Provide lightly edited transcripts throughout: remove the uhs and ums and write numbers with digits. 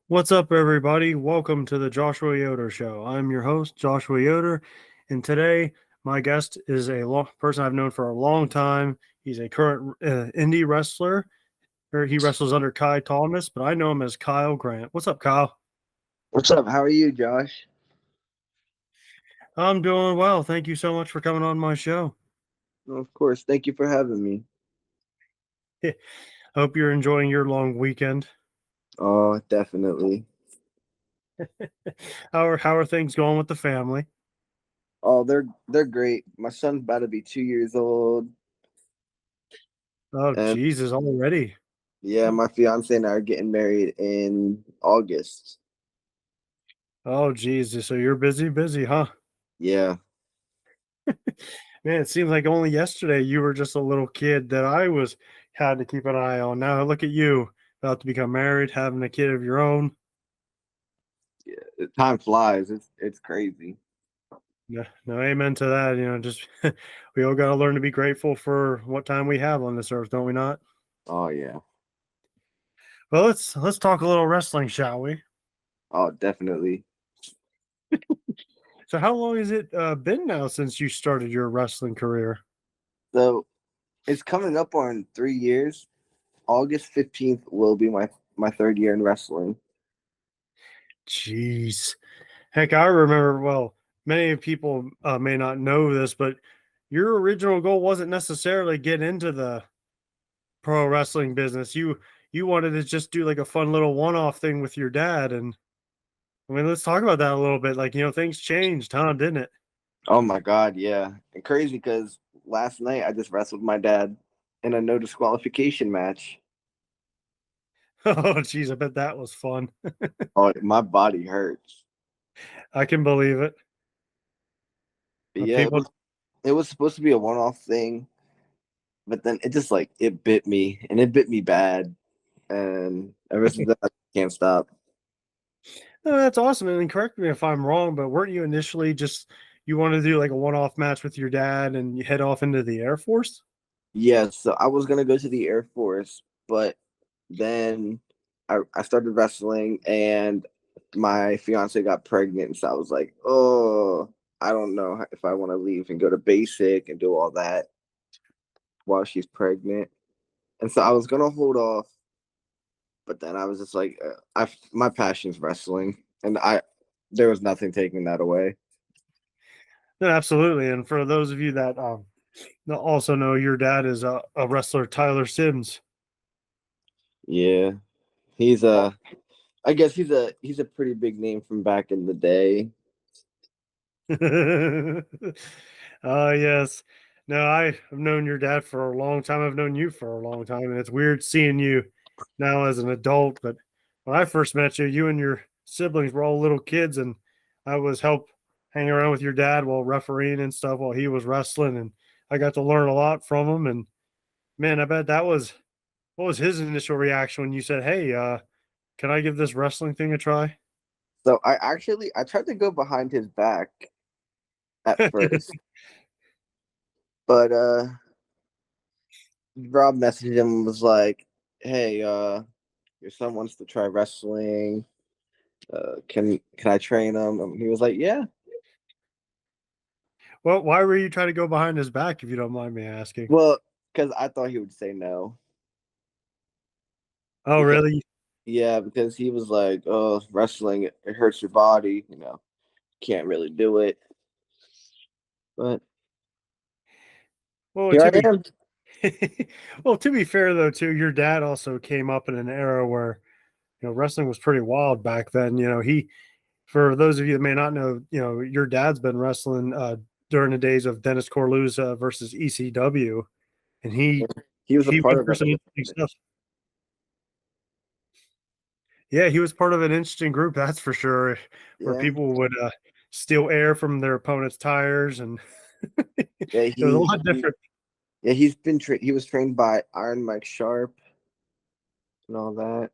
What's up, everybody? Welcome to the Joshua Yoder Show. I'm your host, Joshua Yoder, and today my guest is a person I've known for a long time. He's a current indie wrestler. He wrestles under Kai Thomas, but I know him as Kyle Grant. What's up, Kyle? What's up? How are you, Josh? I'm doing well. Thank you so much for coming on my show. Of course. Thank you for having me. Hope you're enjoying your long weekend. Oh, definitely. How are things going with the family? Oh, they're great. My son's about to be 2 years old, Oh, and Jesus, already. yeah, my fiance and I are getting married in August. Oh, Jesus. So you're busy, busy, huh? Yeah. Man, it seems like only yesterday you were just a little kid that I was had to keep an eye on. Now look at you, about to become married, having a kid of your own. Time flies. It's crazy. No, no, amen to that. Just we all got to learn to be grateful for what time we have on this earth, don't we not? Oh yeah. Well, let's talk a little wrestling, shall we? Oh, definitely. So, how long has it been now since you started your wrestling career? So it's coming up on 3 years. August 15th will be my third year in wrestling. Jeez, heck, I remember. Well, many people may not know this, but your original goal wasn't necessarily get into the pro wrestling business. You wanted to just do like a fun little one-off thing with your dad, and I mean, let's talk about that a little bit. Like, things changed, huh? Didn't it? Oh my God, yeah. And crazy because last night I just wrestled my dad in a no disqualification match. Oh, geez, I bet that was fun. Oh, my body hurts. I can believe it. But yeah, it People, was it was supposed to be a one off thing, but then it just like it bit me and it bit me bad. And ever since then I can't stop. no, that's awesome. And correct me if I'm wrong, but weren't you initially just you wanted to do like a one-off match with your dad and you head off into the Air Force? Yeah, so I was gonna go to the Air Force, but then I started wrestling and my fiance got pregnant, so I was like, oh, I don't know if I want to leave and go to basic and do all that while she's pregnant. And so I was gonna hold off, but then I was just like, I my passion's wrestling, and I there was nothing taking that away. No, absolutely. And for those of you that also know, your dad is a wrestler, Tyler Symz. Yeah, he's I guess he's a pretty big name from back in the day. Yes. No, I have known your dad for a long time. I've known you for a long time, and it's weird seeing you now as an adult. But when I first met you, you and your siblings were all little kids, and I was help hanging around with your dad while refereeing and stuff while he was wrestling, and I got to learn a lot from him. And man, I bet that was what was his initial reaction when you said, "Hey, can I give this wrestling thing a try?" So I tried to go behind his back at first, but Rob messaged him and was like, "Hey, your son wants to try wrestling. Can I train him?" And he was like, "Yeah." Well, why were you trying to go behind his back, if you don't mind me asking? Well, because I thought he would say no. Oh, Because really? yeah, because he was like, "Oh, wrestling it hurts your body. Can't really do it." But Well, here to I be am. well, to be fair though, too, your dad also came up in an era where wrestling was pretty wild back then. For those of you that may not know, your dad's been wrestling during the days of Dennis Corlew versus ECW, and He was a he part went of through that some whole interesting thing. stuff. Yeah, he was part of an interesting group, that's for sure, where Yeah, people would steal air from their opponent's tires, and yeah. it was a lot different. Yeah, he was trained by Iron Mike Sharp and all that.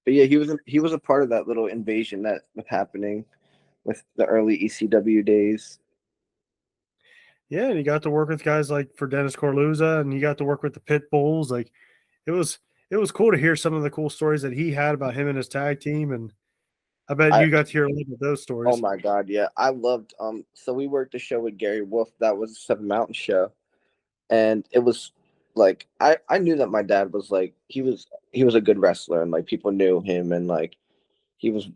But yeah, he was a part of that little invasion that was happening with the early ECW days. Yeah, and you got to work with guys like for Dennis Corlew, and you got to work with the Pit Bulls. Like it was it was cool to hear some of the cool stories that he had about him and his tag team, and I bet I you got to hear a little of those Oh stories. my God, yeah. I loved so we worked a show with Gary Wolf that was a Seven Mountain show. And it was like I knew that my dad was like he was a good wrestler and like people knew him and like he was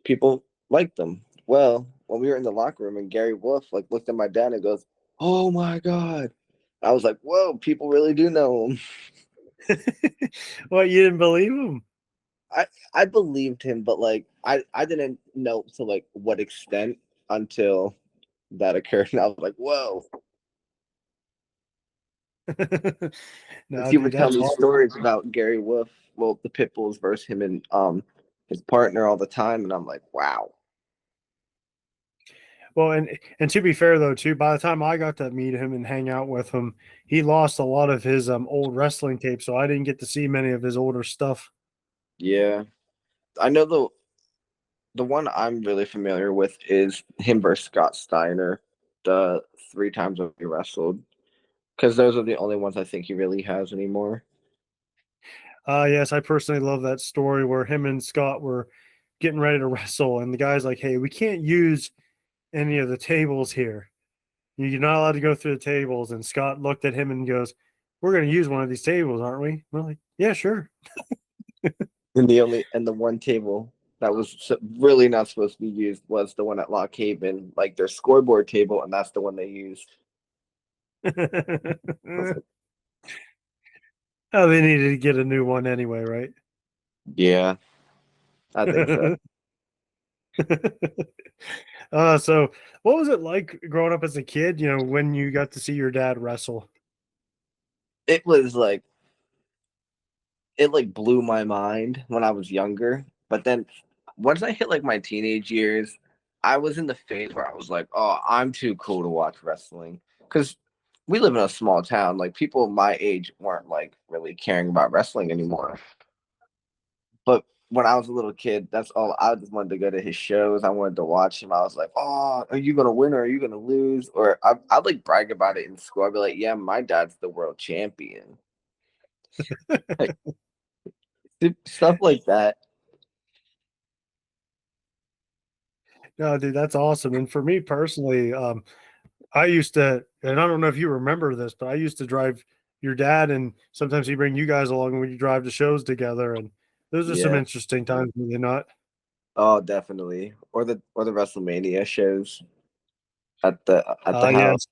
people liked him. Well, when we were in the locker room and Gary Wolf like looked at my dad and goes, "Oh my God." I was like, "Whoa, people really do know him." Well, you didn't believe him. I I believed him, but like I didn't know to like what extent until that occurred. And I was like, "Whoa." No, He dude, would tell that's me hard. stories about Gary Wolf, well, the Pitbulls versus him and his partner all the time, and I'm like, wow. Well, and to be fair though, too, by the time I got to meet him and hang out with him, he lost a lot of his old wrestling tapes, so I didn't get to see many of his older stuff. Yeah, I know the one I'm really familiar with is him versus Scott Steiner, the three times that he wrestled, because those are the only ones I think he really has anymore. Yes, I personally love that story where him and Scott were getting ready to wrestle, and the guy's like, "Hey, we can't use any of the tables here. You're not allowed to go through the tables." And Scott looked at him and goes, "We're going to use one of these tables, aren't we?" We're like, "Yeah, sure." And the one table that was really not supposed to be used was the one at Lock Haven, like their scoreboard table, and that's the one they used. I was like, Oh, they needed to get a new one anyway, right? yeah, I think so. So what was it like growing up as a kid, when you got to see your dad wrestle? It was like it like blew my mind when I was younger. But then once I hit like my teenage years, I was in the phase where I was like, oh, I'm too cool to watch wrestling. Because we live in a small town. Like people my age weren't like really caring about wrestling anymore. But when I was a little kid, that's all I just wanted to go to his shows. I wanted to watch him. I was like, oh, are you gonna win or are you gonna lose? Or I'd like brag about it in school. I'd be like, yeah, my dad's the world champion. Like stuff like that. No, dude, that's awesome. And for me personally, I used to, and I don't know if you remember this, but I used to drive your dad, and sometimes he bring you guys along when you drive to shows together. And those are some Yeah. interesting times, were they not? Oh, definitely. Or the WrestleMania shows at the house.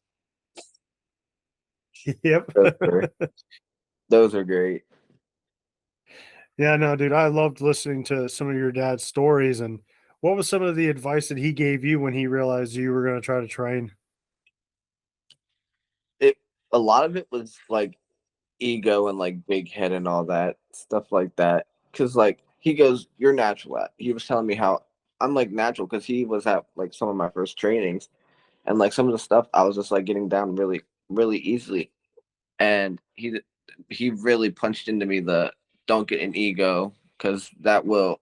Yes. Yep. Those are those are great. Yeah, no, dude, I loved listening to some of your dad's stories. And what was some of the advice that he gave you when he realized you were going to try to train? It A lot of it was like ego and like big head and all that stuff like that. Cause like he goes, "You're natural at." He was telling me how I'm like natural because he was at like some of my first trainings and like some of the stuff I was just like getting down really really easily. And he really punched into me the don't get an ego because that will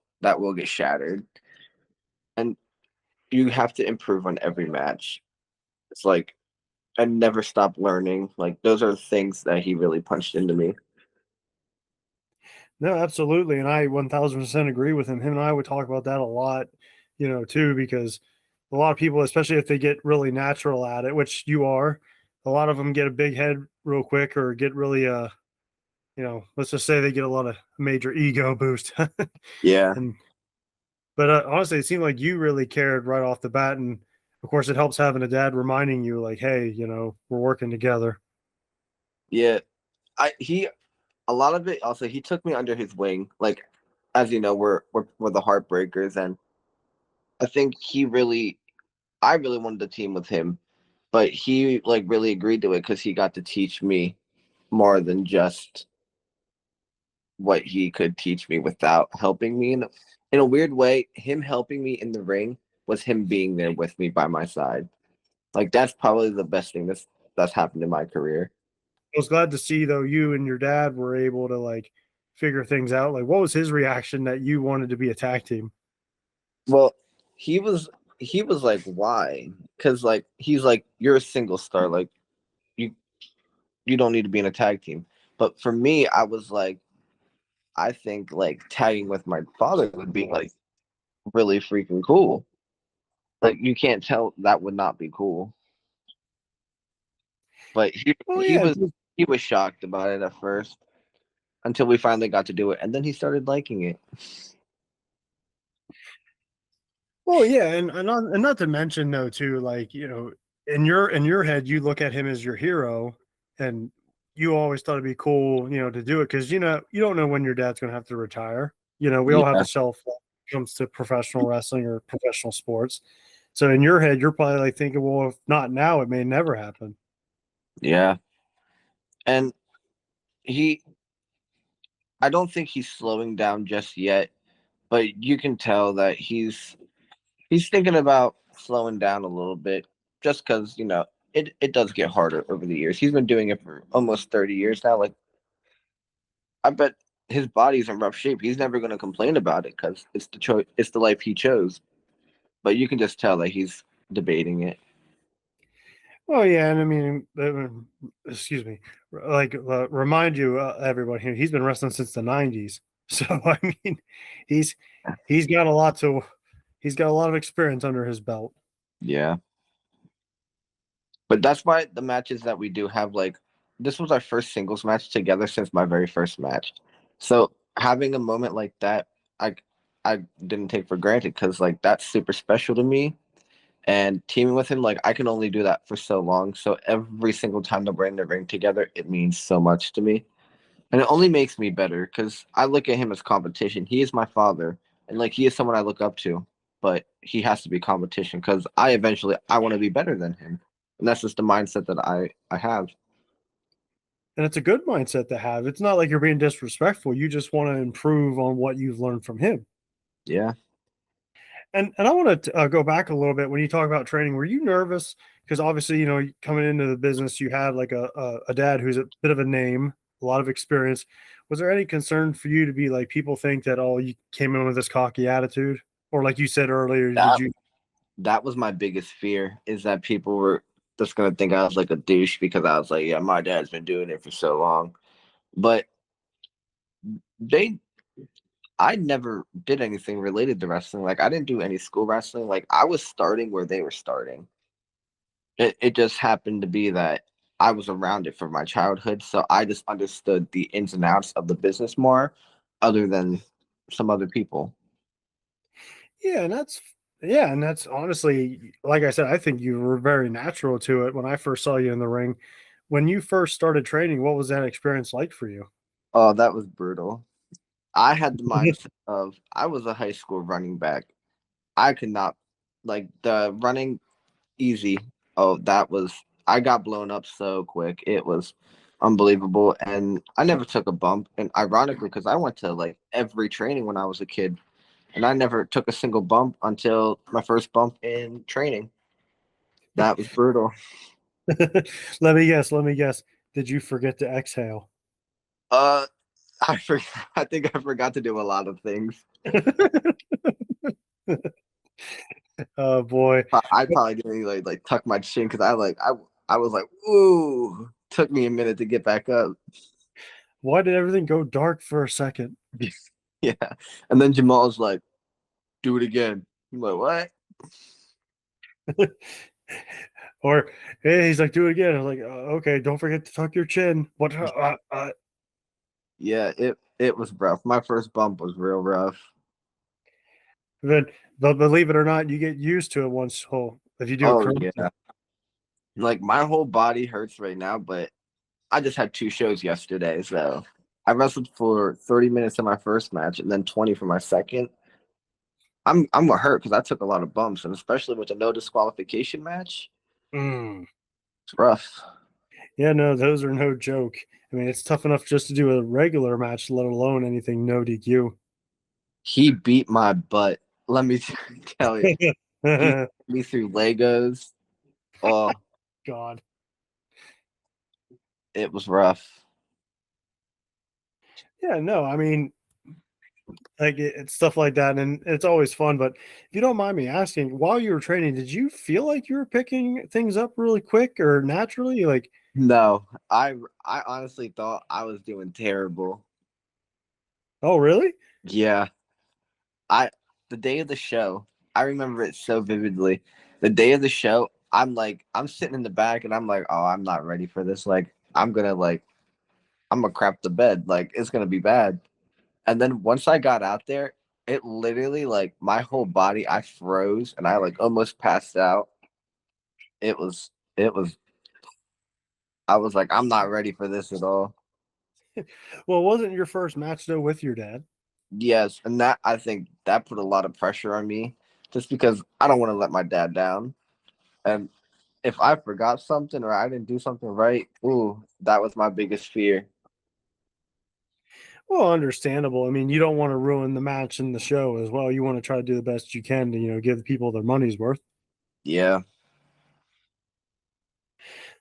get shattered. And you have to improve on every match. It's like I never stop learning. Like those are things that he really punched into me. No, absolutely. And I 1000% agree with him. Him and I would talk about that a lot, too, because a lot of people, especially if they get really natural at it, which you are, a lot of them get a big head real quick or get really, let's just say they get a lot of major ego boost. Yeah, And, but honestly, it seemed like you really cared right off the bat. And of course, it helps having a dad reminding you, like, hey, we're working together. yeah. He a lot of it also he took me under his wing. Like as you know, we're the Heartbreakers, and I think I really wanted to team with him, but he like really agreed to it because he got to teach me more than just what he could teach me without helping me in a weird way. Him helping me in the ring was him being there with me by my side. Like that's probably the best thing that's happened in my career. I was glad to see though you and your dad were able to like figure things out. Like, what was his reaction that you wanted to be a tag team? Well, he was he was like, why? Because like he's like, you're a single star, like you you don't need to be in a tag team. But for me, I was like, I think like tagging with my father would be like really freaking cool. Like you can't tell that would not be cool. But Oh yeah. he was shocked about it at first until we finally got to do it, and then he started liking it. Well, yeah, and not to mention though too, like in your head, you look at him as your hero, and you always thought it'd be cool, to do it because you don't know when your dad's going to have to retire. We all have Yeah, a shelf life when it comes to professional wrestling or professional sports. So in your head, you're probably like thinking, well, if not now, it may never happen. yeah, and he I don't think he's slowing down just yet, but you can tell that he's thinking about slowing down a little bit just because it does get harder over the years. He's been doing it for almost 30 years now. Like I bet his body's in rough shape. He's never going to complain about it because it's the life he chose. But you can just tell that he's debating it. Oh yeah, and I mean, excuse me, like remind you, everyone here, he's been wrestling since the '90s. So I mean, he's he's got a lot to he's got a lot of experience under his belt. Yeah. But that's why the matches that we do have, like, this was our first singles match together since my very first match. So having a moment like that, I I didn't take for granted because like that's super special to me. And teaming with him, like I can only do that for so long. So every single time that we're in the ring together, it means so much to me. And it only makes me better because I look at him as competition. He is my father, and like he is someone I look up to. But he has to be competition because I want to be better than him, and that's just the mindset that I have. And it's a good mindset to have. It's not like you're being disrespectful. You just want to improve on what you've learned from him. Yeah. And I want to go back a little bit when you talk about training. Were you nervous? Because obviously, coming into the business, you had like a dad who's a bit of a name, a lot of experience. Was there any concern for you to be like people think that you came in with this cocky attitude, or like you said earlier, did That you? that was my biggest fear is that people were just gonna think I was like a douche because I was like, yeah, my dad's been doing it for so long. But they I never did anything related to wrestling. Like I didn't do any school wrestling. Like I was starting where they were starting. It just happened to be that I was around it for my childhood, so I just understood the ins and outs of the business more, other than some other people. Yeah, and that's honestly, like I said, I think you were very natural to it when I first saw you in the ring. When you first started training, what was that experience like for you? Oh, that was brutal. I had the mindset of I was a high school running back. I could not like the running easy. Oh, that was I got blown up so quick. It was unbelievable, and I never took a bump. And ironically, because I went to like every training when I was a kid, and I never took a single bump until my first bump in training. That was brutal. Let me guess. Did you forget to exhale? Uh, I think I forgot to do a lot of things. Oh boy. I probably didn't even, like tuck my chin because I was like, ooh. Took me a minute to get back up. Why did everything go dark for a second? Yeah, and then Jamal's like, do it again. I'm like, what? Or hey, he's like, do it again. I was like, okay, don't forget to tuck your chin. What? Yeah, it was rough. My first bump was real rough. Then, but believe it or not, you get used to it once. Oh, if you do it Oh correctly. yeah, like my whole body hurts right now, but I just had two shows yesterday, so I wrestled for 30 minutes in my first match and then 20 for my second. I'm hurt because I took a lot of bumps, and especially with a no disqualification match, Mm. it's rough. Yeah, no, those are no joke. I mean, it's tough enough just to do a regular match, let alone anything no DQ. He beat my butt. Let me tell you, he put me through Legos. Oh, God. it was rough. Yeah, no, I mean, like it's stuff like that, and it's always fun. But if you don't mind me asking, while you were training, did you feel like you were picking things up really quick or naturally? Like, No, I honestly thought I was doing terrible. Oh, really? Yeah. I the day of the show, I remember it so vividly. The day of the show, I'm sitting in the back and I'm like, oh, I'm not ready for this. Like, I'm gonna crap the bed. Like, it's gonna be bad. And then once I got out there, it literally like my whole body, I froze and I like almost passed out. It was I was like, I'm not ready for this at all. Well, it wasn't your first match though with your dad. Yes, and that I think that put a lot of pressure on me just because I don't want to let my dad down. And if I forgot something or I didn't do something right, ooh, that was my biggest fear. Well, understandable. I mean, you don't want to ruin the match and the show as well. You want to try to do the best you can to, give the people their money's worth. Yeah.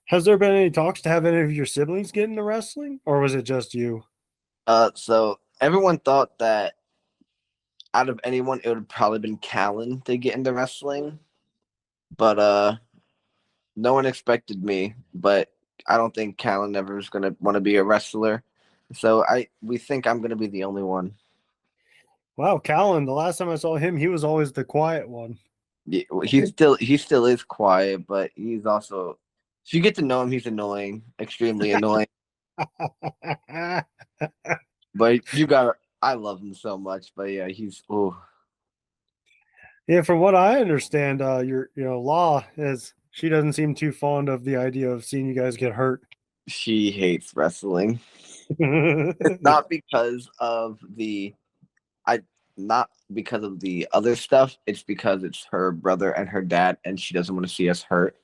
Has there been any talks to have any of your siblings get into wrestling, or was it just you? So everyone thought that out of anyone, it would have probably been Callan to get into wrestling, but no one expected me. But I don't think Callan ever is gonna want to be a wrestler. So we think I'm gonna be the only one. Wow, Callan, the last time I saw him, he was always the quiet one. Yeah, he still is quiet, but he's also if you get to know him, he's annoying, extremely annoying. But I love him so much. But yeah, he's oh Yeah, from what I understand, Law is she doesn't seem too fond of the idea of seeing you guys get hurt. she hates wrestling. It's not because of the I not because of the other stuff. It's because it's her brother and her dad, and she doesn't want to see us hurt.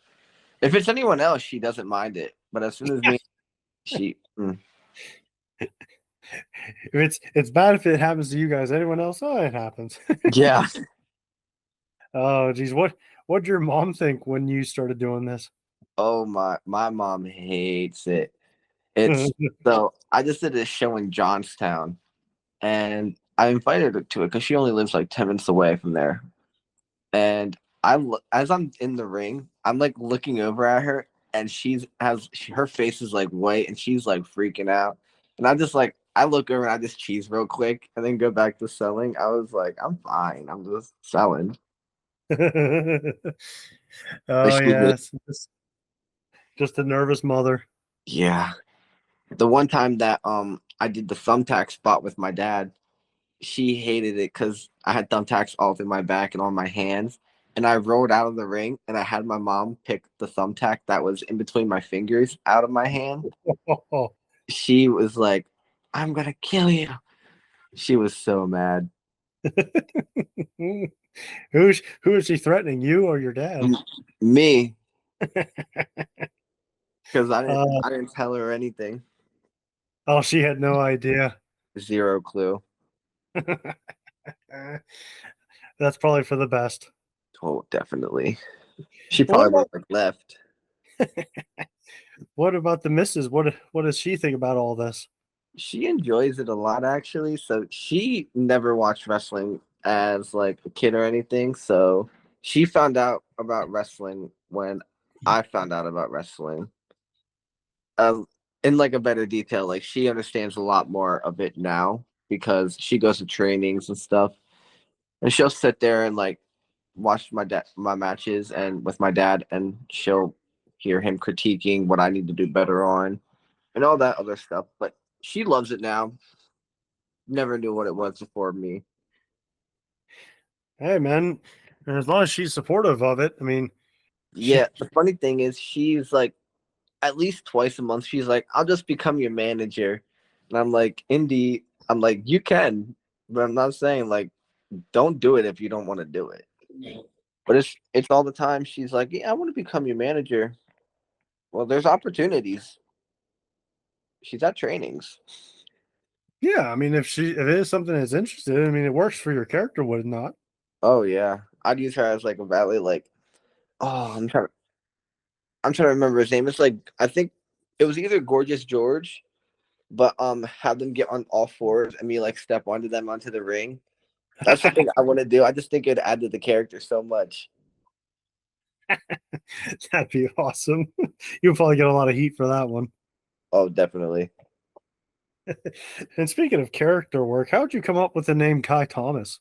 If it's anyone else, she doesn't mind it. But as soon as me, she It's bad if it happens to you guys. Anyone else? Oh, it happens. yeah. Oh, geez, what'd your mom think when you started doing this? Oh my mom hates it. It's so I just did a show in Johnstown, and I invited her to it because she only lives like 10 minutes away from there. And as I'm in the ring, I'm like looking over at her, and her face is like white, and she's like freaking out. And I'm just like, I look over and I just cheese real quick, and then go back to selling. I was like, I'm fine. I'm just selling. But Oh she hit, yes, just a nervous mother. yeah. The one time that I did the thumbtack spot with my dad, she hated it because I had thumbtacks all through my back and on my hands. And I rolled out of the ring and I had my mom pick the thumbtack that was in between my fingers out of my hand. She was like, I'm gonna kill you. She was so mad. Who is she threatening? You or your dad? Me, because Uh, I didn't tell her anything. oh, she had no idea. Zero clue. That's probably for the best. Oh, definitely. She What probably would about have left. what about the missus? What does she think about all this? She enjoys it a lot actually. So she never watched wrestling as like a kid or anything. So she found out about wrestling when I found out about wrestling. Um, in like a better detail, like she understands a lot more of it now because she goes to trainings and stuff, and she'll sit there and like watch my matches and with my dad, and she'll hear him critiquing what I need to do better on and all that other stuff. But she loves it now. Never knew what it was before me. Hey man, and as long as she's supportive of it, I mean, she Yeah, the funny thing is, she's like, at least twice a month, she's like, I'll just become your manager. And I'm like, Indy, I'm like, you can, but I'm not saying like, don't do it if you don't want to do it. But it's all the time. She's like, yeah, I want to become your manager. Well, there's opportunities. She's at trainings. yeah, I mean if it is something that's interested, I mean it works for your character, would it not? Oh yeah, I'd use her as like a valet. Like, oh, I'm trying to remember his name. It's like I think it was either Gorgeous George, but have them get on all fours and me like step onto them onto the ring. That's something I want to do. I just think it'd add to the character so much. That'd be awesome. You'll probably get a lot of heat for that one. Oh, definitely. And speaking of character work, how'd you come up with the name Kai Thomas?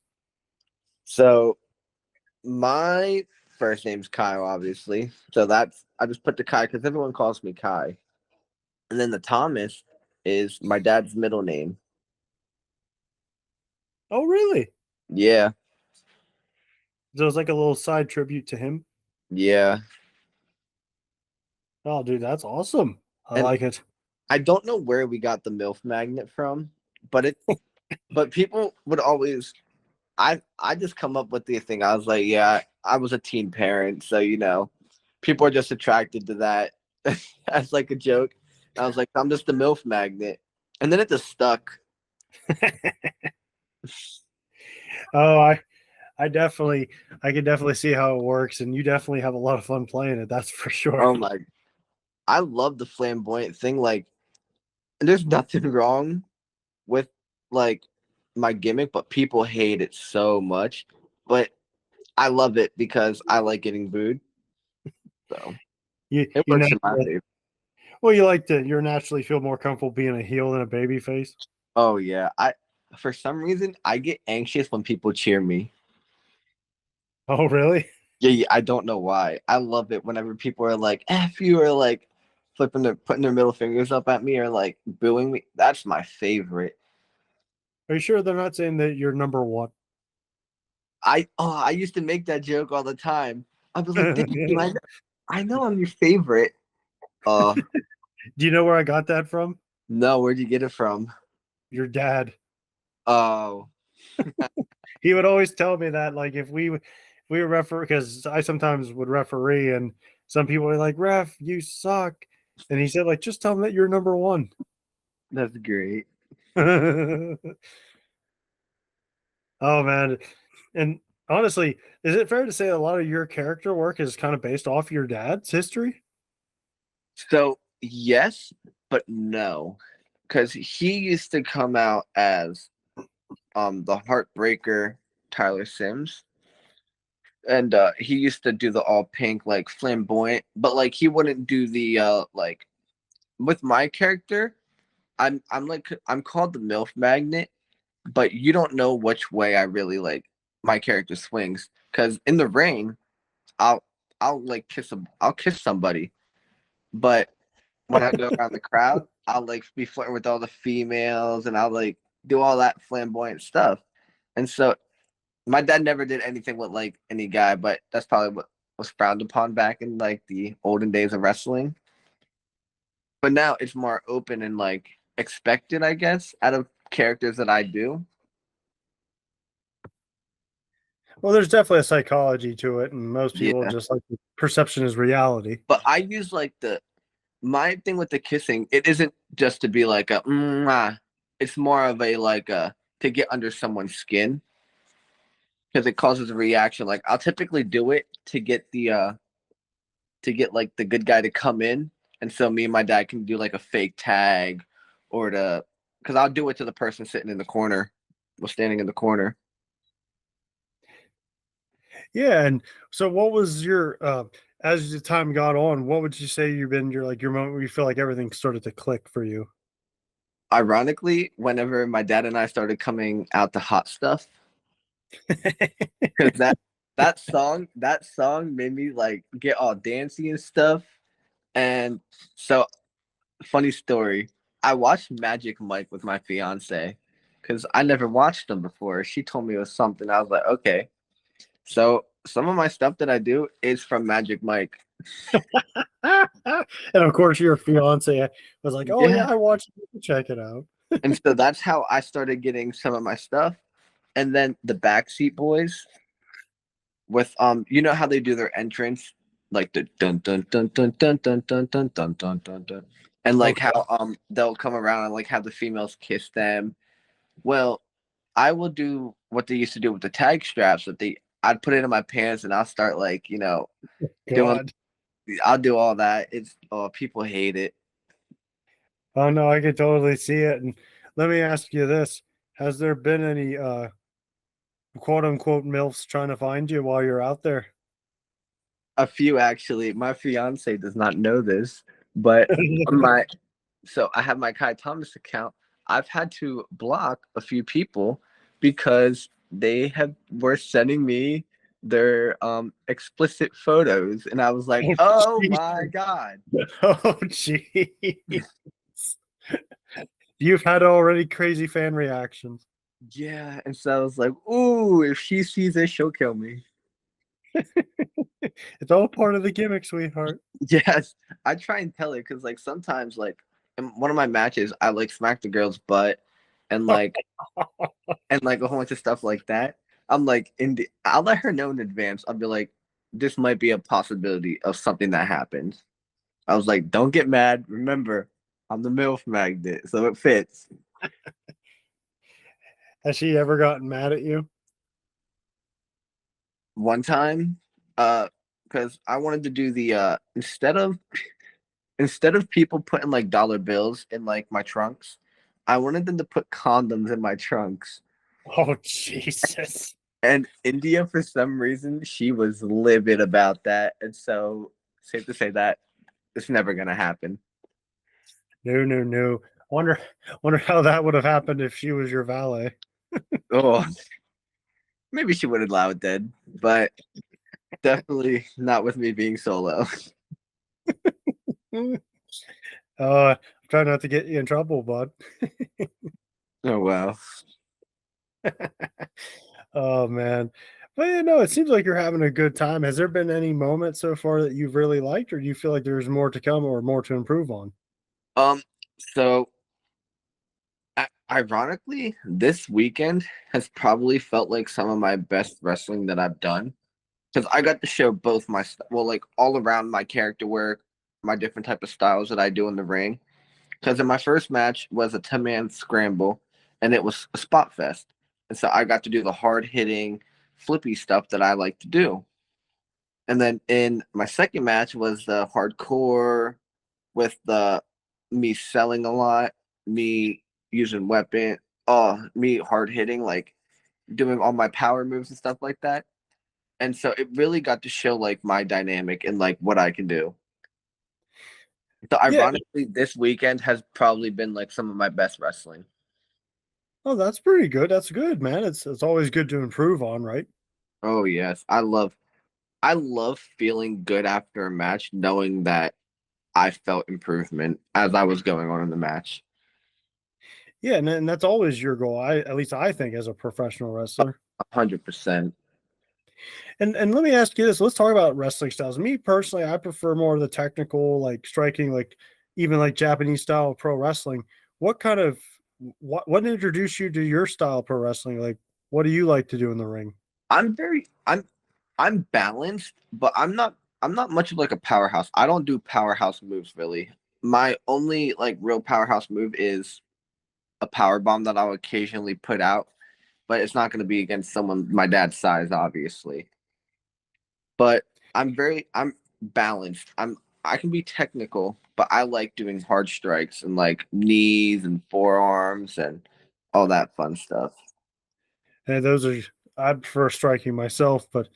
So my first name's Kyle, obviously. So that's I just put the Kai because everyone calls me Kai. And then the Thomas is my dad's middle name. Oh, really? Yeah, So it's like a little side tribute to him. yeah. Oh, dude, that's awesome. I And like it. I don't know where we got the MILF magnet from, but people would always I just come up with the thing. I was like, yeah, I was a teen parent, so people are just attracted to that as like a joke. I was like, I'm just the MILF magnet. And then it just stuck. Oh, I can definitely see how it works, and you definitely have a lot of fun playing it. That's for sure. Oh my, I love the flamboyant thing. Like, and there's nothing wrong with like my gimmick, but people hate it so much. But I love it because I like getting booed. So it You works in my naturally, favor. well, you like to you're naturally feel more comfortable being a heel than a baby face. Oh yeah. I for some reason I get anxious when people cheer me. Oh, really? Yeah, I don't know why. I love it whenever people are like F you or like putting their middle fingers up at me or like booing me. That's my favorite. Are you sure they're not saying that you're number one? I used to make that joke all the time. I was like, thank you. Do I know I'm your favorite. Uh you know where I got that from? no, where'd you get it from? Your dad. Oh, He would always tell me that, like, if we were referee, because I sometimes would referee, and some people were like, "Ref, you suck," and he said, like, just tell them that you're number one. that's great. Oh man, and honestly, is it fair to say a lot of your character work is kind of based off your dad's history? So yes, but no. Because he used to come out as the heartbreaker Tyler Symz. And he used to do the all pink like flamboyant, but like he wouldn't do the like with my character. I'm called the MILF magnet, but you don't know which way I really like my character swings. Because in the ring, I'll I'll like I'll kiss somebody, but when I go around the crowd, I'll like be flirting with all the females and I'll like do all that flamboyant stuff. And so my dad never did anything with like any guy, but that's probably what was frowned upon back in like the olden days of wrestling. But now it's more open and like expected, I guess, out of characters that I do. Well, there's definitely a psychology to it, and most people Yeah. just like perception is reality. But I use like the my thing with the kissing, it isn't just to be like a mwah. It's more of a like a to get under someone's skin because it causes a reaction. Like I'll typically do it to get like the good guy to come in, and so me and my dad can do like a fake tag, or to because I'll do it to the person sitting in the corner, was standing in the corner. Yeah, and so what was your as the time got on, what would you say you've been your moment where you feel like everything started to click for you? Ironically, whenever my dad and I started coming out to hot stuff, because that song made me like get all dancey and stuff. And so, funny story, I watched Magic Mike with my fiance because I never watched them before. She told me it was something. I was like, okay. So some of my stuff that I do is from Magic Mike. And of course your fiance was like, "Oh yeah, Yeah. I watched it. Check it out." And so that's how I started getting some of my stuff. And then the Backseat Boys with you know how they do their entrance, like the dun dun dun dun dun dun dun dun dun dun dun dun. And like Okay. how they'll come around and like have the females kiss them. Well, I will do what they used to do with the tag straps that I'd put it in my pants and I'll start like, doing God. I'll do all that. It's people hate it. Oh no, I can totally see it. And let me ask you this. Has there been any quote unquote MILFs trying to find you while you're out there? A few actually. My fiance does not know this, but on my so I have my Kai Thomas account. I've had to block a few people because they were sending me their explicit photos, and I was like, Oh, oh jeez. my god. Oh, jeez. You've had already crazy fan reactions. Yeah, and so I was like, ooh, if she sees it, she'll kill me. It's all part of the gimmick, sweetheart. Yes, I try and tell her because like sometimes like in one of my matches, I like smack the girl's butt and like a whole bunch of stuff like that. I'm like I'll let her know in advance. I'll be like, this might be a possibility of something that happens. I was like, don't get mad. Remember, I'm the MILF magnet, so it fits. Has she ever gotten mad at you? One time, because I wanted to do the instead of people putting like dollar bills in like my trunks, I wanted them to put condoms in my trunks. Oh, Jesus. And India, for some reason, she was livid about that. And so, safe to say that it's never gonna happen. No, no, no. Wonder how that would have happened if she was your valet. Oh, maybe she would allow it then, but definitely not with me being solo. I'm trying not to get you in trouble, bud. Oh wow. Oh man. But you know, it seems like you're having a good time. Has there been any moment so far that you've really liked, or do you feel like there's more to come or more to improve on? Um, so ironically, this weekend has probably felt like some of my best wrestling that I've done because I got to show both well, like all around my character work, my different type of styles that I do in the ring. Because in my first match was a 10-man scramble, and it was a spot fest, and so I got to do the hard hitting, flippy stuff that I like to do. And then in my second match was the hardcore with the me selling a lot, me using weapon, me hard hitting, like doing all my power moves and stuff like that. And so it really got to show like my dynamic and like what I can do. So Yeah. ironically, this weekend has probably been like some of my best wrestling. Oh, that's pretty good. That's good, man. It's always good to improve on, right? Oh yes, I love feeling good after a match, knowing that I felt improvement as I was going on in the match. Yeah, and that's always your goal. At least I think as a professional wrestler. 100%. And let me ask you this. Let's talk about wrestling styles. Me personally, I prefer more of the technical, like striking, like even like Japanese style pro wrestling. What kind of what introduced you to your style of pro wrestling? Like, what do you like to do in the ring? I'm very I'm balanced, but I'm not much of like a powerhouse. I don't do powerhouse moves really. My only like real powerhouse move is a power bomb that I'll occasionally put out, but it's not going to be against someone my dad's size, obviously. But I'm balanced. I can be technical, but I like doing hard strikes and like knees and forearms and all that fun stuff. And those are I prefer striking myself, but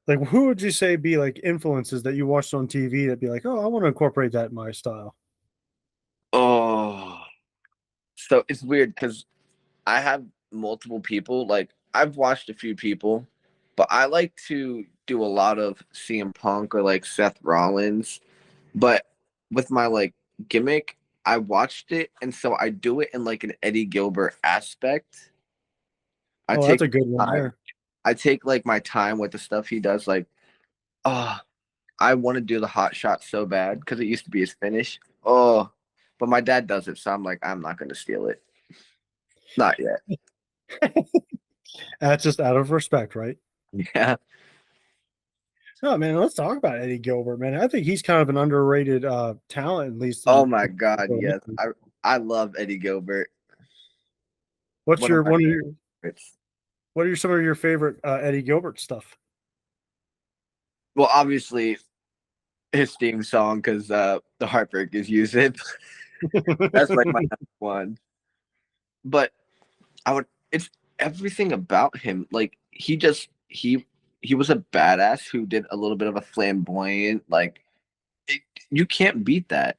like who would you say be like influences that you watched on TV that be like, oh, I want to incorporate that in my style? Oh, so it's weird because I have multiple people. Like I've watched a few people, but I like to do a lot of CM Punk or like Seth Rollins. But with my like gimmick, I watched it, and so I do it in like an Eddie Gilbert aspect. I Oh, that's take a good one time. there. I take like my time with the stuff he does. Like, oh, I want to do the hot shot so bad because it used to be his finish. Oh, but my dad does it, so I'm like, I'm not gonna steal it. Not yet. That's just out of respect, right? Yeah. Oh man, let's talk about Eddie Gilbert, man. I think he's kind of an underrated talent, at least Oh in my God, yes. I love Eddie Gilbert. what's One of your my one of your favorites. what are some of your favorite Eddie Gilbert stuff? Well, obviously his theme song because the Heartbreakers use it. That's like my number one. But I would it's everything about him. Like he was a badass who did a little bit of a flamboyant, like it, you can't beat that.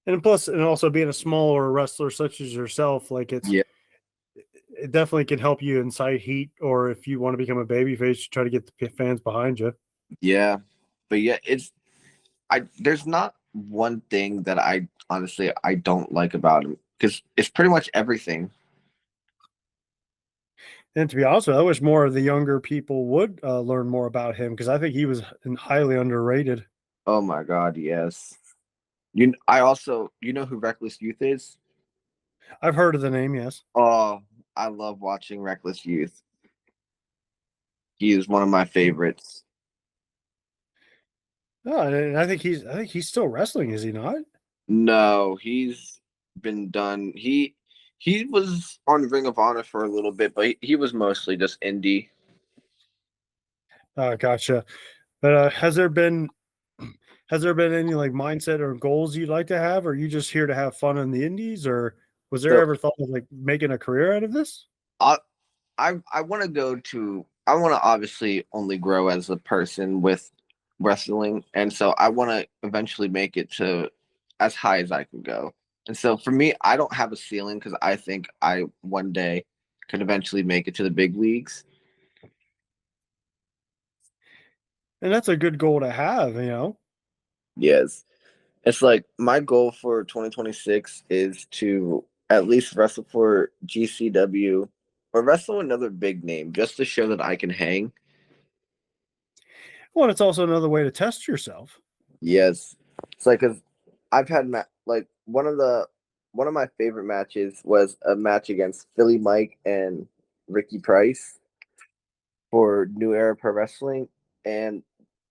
And plus, and also being a smaller wrestler such as yourself, like Yeah, it definitely can help you incite heat, or if you want to become a babyface, try to get the fans behind you. yeah, but yeah, there's not one thing that I honestly I don't like about him because it's pretty much everything. And to be honest with you, I wish more of the younger people would learn more about him because I think he was highly underrated. Oh my God, yes. I also, you know who Reckless Youth is? I've heard of the name, yes. Oh, I love watching Reckless Youth. He is one of my favorites. Oh, and I think he's still wrestling, is he not? No, he's been done. He was on Ring of Honor for a little bit, but he was mostly just indie. Gotcha. But has there been any like mindset or goals you'd like to have, or are you just here to have fun in the indies, or was there So ever thought of like making a career out of this? I I want to go to. I want to obviously only grow as a person with wrestling, and so I want to eventually make it to as high as I can go. And so for me, I don't have a ceiling because I think I one day could eventually make it to the big leagues. And that's a good goal to have, you know. Yes. It's like my goal for 2026 is to at least wrestle for GCW or wrestle another big name just to show that I can hang. Well, it's also another way to test yourself. Yes. It's like cuz I've had like one of my favorite matches was a match against Philly Mike and Ricky Price for New Era Pro Wrestling, and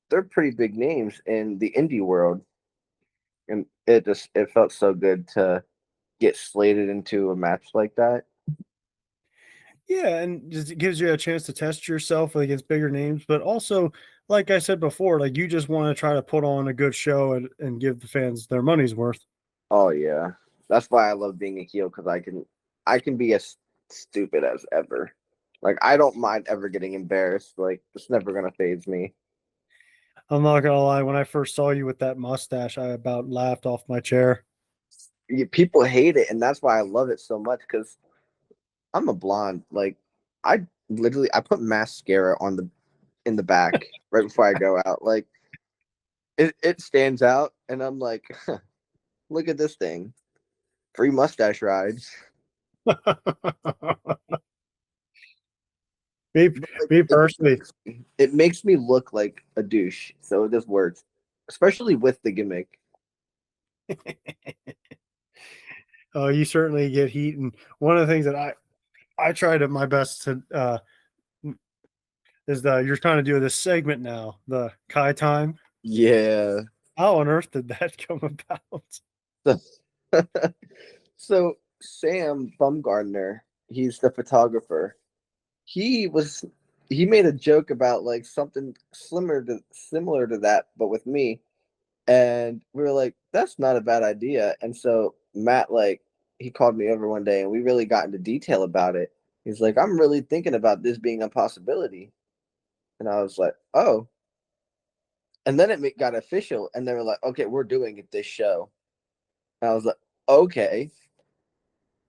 they're pretty big names in the indie world, and it felt so good to get slated into a match like that. Yeah, and just it gives you a chance to test yourself against bigger names, but also, like I said before, like you just want to try to put on a good show and give the fans their money's worth. Oh yeah, that's why I love being a heel because I can be as stupid as ever. Like I don't mind ever getting embarrassed. Like it's never gonna phase me. I'm not gonna lie, when I first saw you with that mustache, I about laughed off my chair. People hate it, and that's why I love it so much because I'm a blonde. Like I I put mascara on the in the back right before I go out. Like it stands out, and I'm like, huh, look at this thing, free mustache rides. me, But like me personally, it makes me look like a douche, so it just works, especially with the gimmick. you certainly get heat, and one of the things that I tried at my best to is the you're trying to do this segment now, the Kai time. Yeah. How on earth did that come about? So, so Sam Bumgardner, he's the photographer. He was he made a joke about like something similar to that, but with me. And we were like, that's not a bad idea. And so Matt, like, he called me over one day and we really got into detail about it. He's like, I'm really thinking about this being a possibility. And I was like, oh. And then got official. And they were like, okay, we're doing it this show. And I was like, okay.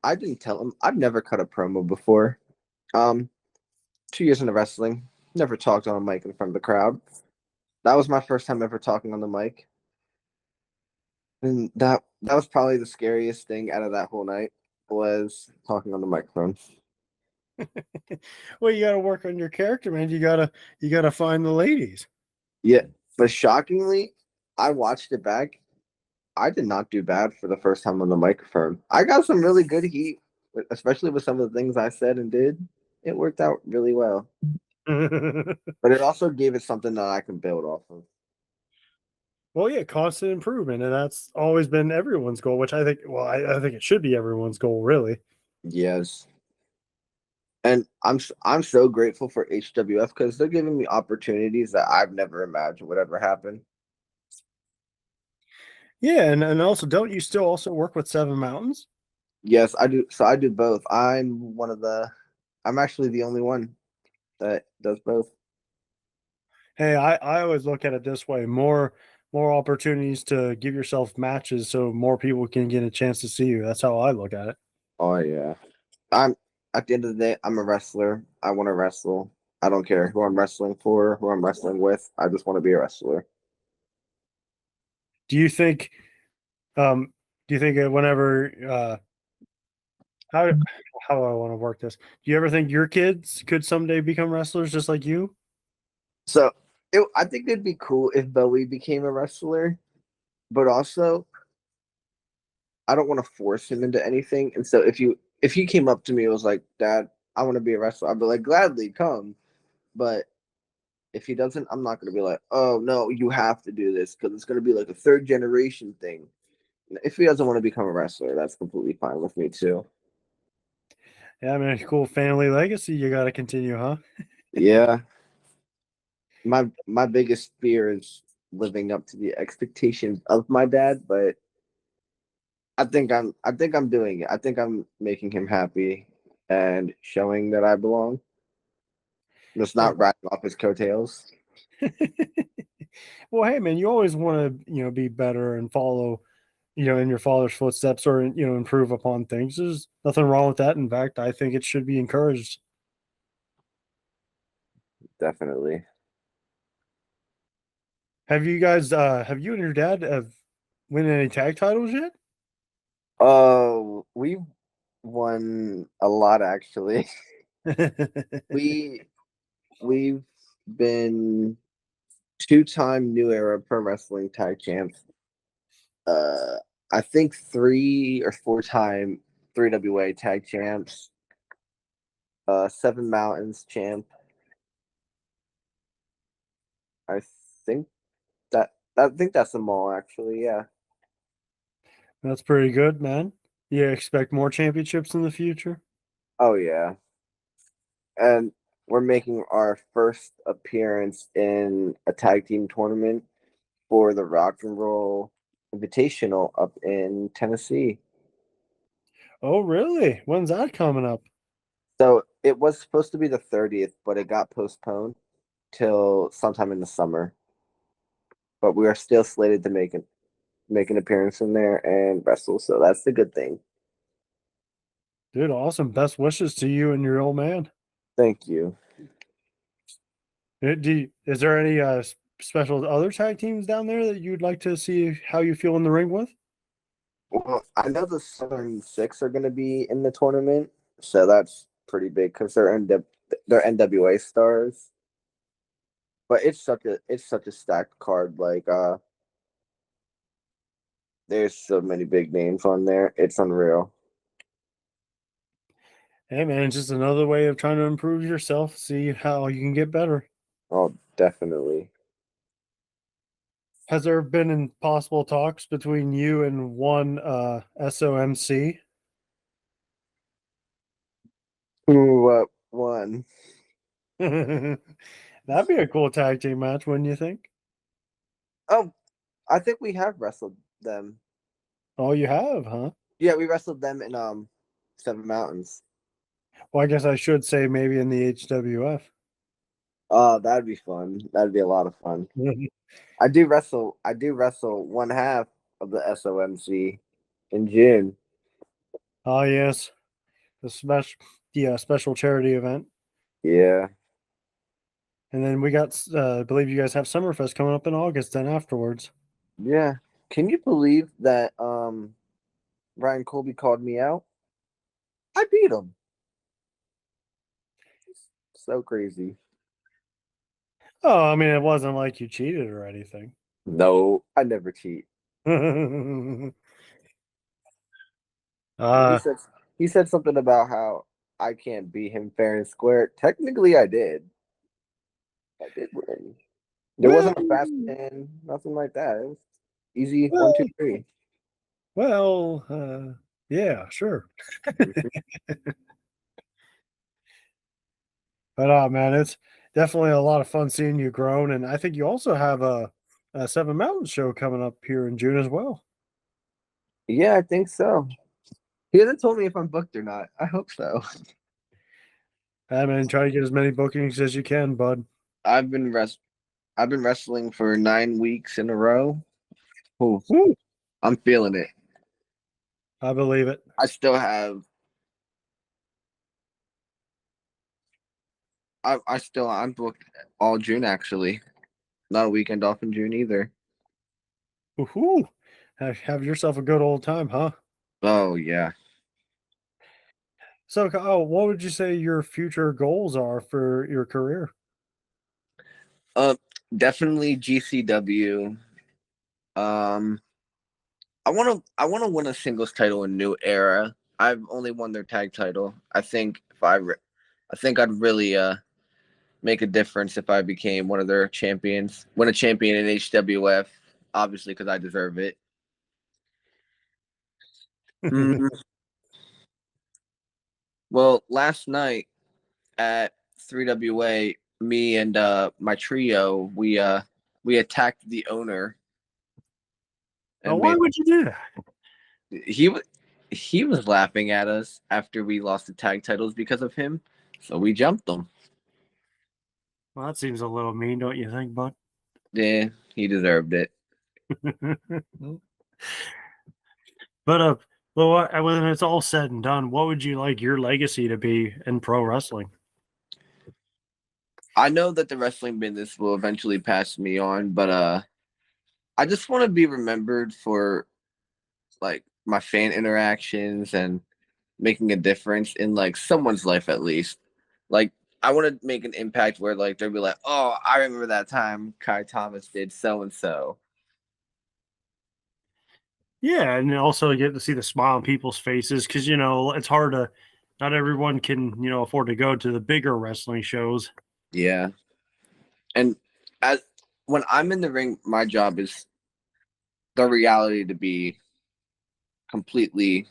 I didn't tell him. I've never cut a promo before. Um, 2 years into wrestling, never talked on a mic in front of the crowd. That was my first time ever talking on the mic. And that was probably the scariest thing out of that whole night was talking on the microphone. Well, you got to work on your character, man. You gotta find the ladies. Yeah, but shockingly, I watched it back. I did not do bad for the first time on the microphone. I got some really good heat, especially with some of the things I said and did. It worked out really well, but it also gave it something that I can build off of. Well, yeah, constant improvement, and that's always been everyone's goal. Which I think, well, I think it should be everyone's goal, really. Yes, and I'm so grateful for HWF because they're giving me opportunities that I've never imagined would ever happen. Yeah, and also, don't you still also work with Seven Mountains? Yes, I do. So I do both. I'm actually the only one that does both. Hey, I always look at it this way: more opportunities to give yourself matches so more people can get a chance to see you. That's how I look at it. Oh yeah. I'm at the end of the day, I'm a wrestler. I want to wrestle. I don't care who I'm wrestling for, who I'm wrestling with. I just want to be a wrestler. Do you think um that whenever how how do I want to work this? Do you ever think your kids could someday become wrestlers just like you? So I think it'd be cool if Bowie became a wrestler, but also I don't want to force him into anything. And so if he came up to me and was like, "Dad, I want to be a wrestler," I'd be like, "Gladly, come." But if he doesn't, I'm not going to be like, "Oh no, you have to do this," because it's going to be like a third generation thing. If he doesn't want to become a wrestler, that's completely fine with me too. Yeah, I mean, a cool family legacy you got to continue, huh? Yeah, my biggest fear is living up to the expectations of my dad, but I think I'm doing it. I think I'm making him happy and showing that I belong. Just Yeah. not riding off his coattails. Well, hey, man, you always want to, be better and follow, in your father's footsteps or, improve upon things. There's nothing wrong with that. In fact, I think it should be encouraged. Definitely. Have you and your dad have win any tag titles yet? Oh, we've won a lot actually. We we've been two-time New Era Pro Wrestling Tag Champs. Uh, I think 3 or 4 time 3WA Tag Champs. Seven Mountains Champ. I think I think that's them all actually. Yeah. That's pretty good, man. You expect more championships in the future? Oh yeah. And we're making our first appearance in a tag team tournament for the Rock and Roll Invitational up in Tennessee. Oh, really? When's that coming up? So it was supposed to be the 30th, but it got postponed till sometime in the summer. But we are still slated to make an appearance in there and wrestle, so that's the good thing. Dude, awesome. Best wishes to you and your old man. Thank you. Is there any special other tag teams down there that you'd like to see how you feel in the ring with? Well, I know the Southern Six are going to be in the tournament, so that's pretty big because they're NWA stars. But it's such a stacked card. Like there's so many big names on there. It's unreal. Hey, man, it's just another way of trying to improve yourself, see how you can get better. Oh, definitely. Has there been impossible talks between you and one SOMC? Who won? That'd be a cool tag team match, wouldn't you think? Oh, I think we have wrestled them. Oh, you have, huh? Yeah, we wrestled them in Seven Mountains. Well, I guess I should say maybe in the HWF. Oh, that'd be fun. That'd be a lot of fun. I do wrestle one half of the SOMC in June. Oh, yes, the special charity event. Yeah. And then we got, I believe you guys have Summerfest coming up in August then afterwards. Yeah. Can you believe that Ryan Colby called me out? I beat him. So crazy. Oh, I mean, it wasn't like you cheated or anything. No, I never cheat. He uh, said he said something about how I can't beat him fair and square. Technically I did. I did win. There well, wasn't a fast pin, nothing like that. It was easy one, well, two, three. well, yeah, sure. Mhm. But man, it's definitely a lot of fun seeing you grown. And I think you also have a Seven Mountains show coming up here in June as well. Yeah, I think so. He hasn't told me if I'm booked or not. I hope so. I mean, try to get as many bookings as you can, bud. I've been I've been wrestling for 9 weeks in a row. Ooh, Woo, I'm feeling it. I believe it. I still have. I'm booked all June actually. Not a weekend off in June either. Woohoo! Have yourself a good old time, huh? Oh yeah. So, Kyle, what would you say your future goals are for your career? Uh, Definitely GCW. Um, I want to win a singles title in New Era. I've only won their tag title. I think I'd really make a difference if I became one of their champions. Win a champion in HWF, obviously because I deserve it. Mm, well, last night at 3WA, me and my trio, we attacked the owner Now, and why made would you do that? he was he was laughing at us after we lost the tag titles because of him. So we jumped them. Well, that seems a little mean, don't you think, bud? Yeah, he deserved it. But well, when it's all said and done, what would you like your legacy to be in pro wrestling? I know that the wrestling business will eventually pass me on, but I just want to be remembered for like my fan interactions and making a difference in like someone's life at least. Like I want to make an impact where like they'll be like, "Oh, I remember that time Kai Thomas did so and so." Yeah, and also get to see the smile on people's faces because it's hard to. Not everyone can afford to go to the bigger wrestling shows. Yeah, and as when I'm in the ring, my job is the reality to be completely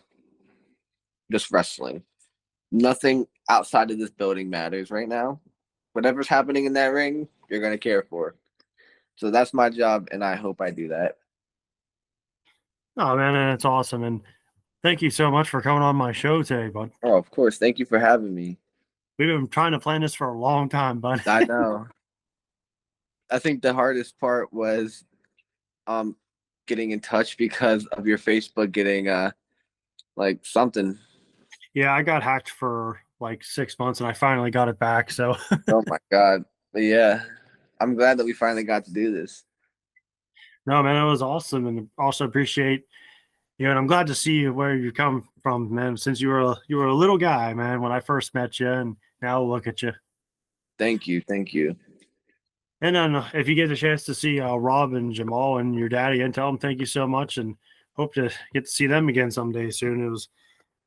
just wrestling. Nothing outside of this building matters right now. Whatever's happening in that ring, you're gonna care for. So that's my job, and I hope I do that. Oh man, and it's awesome. And thank you so much for coming on my show today, bud. Oh, of course. Thank you for having me. We've been trying to plan this for a long time, bud. I know. I think the hardest part was um getting in touch because of your Facebook getting like something. Yeah, I got hacked for like 6 months and I finally got it back. So Oh my god. But yeah. I'm glad that we finally got to do this. no, man, it was awesome, and also appreciate and I'm glad to see you where you come from, man. Since you were a little guy, man, when I first met you, and now look at you. Thank you. Thank you. And then if you get a chance to see Rob and Jamal and your daddy, and tell them thank you so much, and hope to get to see them again someday soon.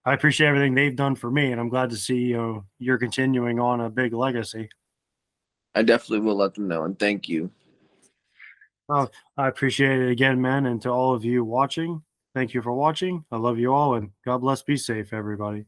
I appreciate everything they've done for me, and I'm glad to see you're continuing on a big legacy. I definitely will let them know, and thank you. Well, I appreciate it again, man, and to all of you watching, thank you for watching. I love you all, and God bless. Be safe, everybody.